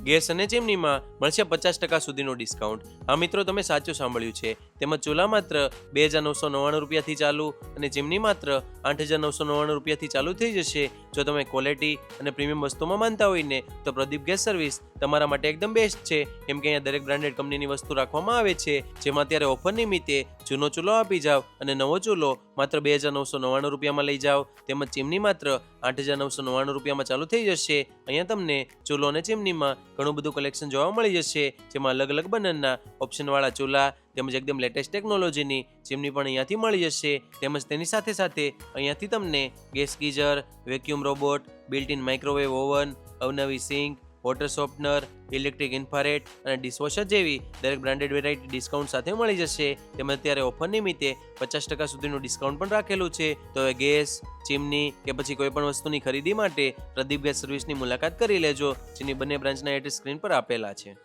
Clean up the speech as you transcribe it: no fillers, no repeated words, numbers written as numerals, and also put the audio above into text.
Gas અને ચીમનીમાં મળશે 50% સુધીનું ડિસ્કાઉન્ટ. હા મિત્રો, તમે સાચું સાંભળ્યું છે. તેમાં ચૂલા માત્ર 2,999 રૂપિયાથી ચાલુ અને ચીમની માત્ર 8,999 રૂપિયાથી ચાલુ થઈ જશે. જો તમે ક્વોલિટી અને પ્રીમિયમ વસ્તુમાં માનતા હોય ને તો પ્રદીપ ગેસ સર્વિસ તમારા માટે એકદમ બેસ્ટ છે. કેમ કે અહીંયા દરેક બ્રાન્ડેડ કંપનીની વસ્તુ રાખવામાં આવે છે. જેમાં અત્યારે ઓફર નિમિત્તે જૂનો ચૂલો આપી જાવ અને નવો ચૂલો માત્ર 2,999 રૂપિયામાં લઈ જાઓ. તેમજ ચીમની માત્ર 8,999 રૂપિયામાં ચાલુ થઈ જશે. અહીંયા તમને ચૂલો અને ચીમનીમાં ઘણું બધું કલેક્શન જોવા મળી જશે. જેમાં અલગ અલગ બર્નરના ઓપ્શનવાળા ચૂલા તેમજ એકદમ લેટેસ્ટ ટેકનોલોજીની ચીમની પણ અહીંયાથી મળી જશે. તેમજ તેની સાથે સાથે અહીંયાથી તમને gas geyser, vacuum robot, built in microwave oven, અવનવી સિંક, વોટર સોફ્ટનર, ઇલેક્ટ્રિક ઇન્ફ્રારેડ અને ડિશવોશર જેવી દરેક બ્રાન્ડેડ વેરાયટી ડિસ્કાઉન્ટ સાથે મળી જશે. તેમજ અત્યારે ઓફર નિમિત્તે 50% સુધીનું ડિસ્કાઉન્ટ પણ રાખેલું છે. તો હવે ગેસ, ચીમની કે પછી કોઈ પણ વસ્તુની ખરીદી માટે પ્રદીપ ગેસ સર્વિસની મુલાકાત કરી લેજો, જેની બંને બ્રાન્ચના એડ્રેસ સ્ક્રીન પર આપેલા છે.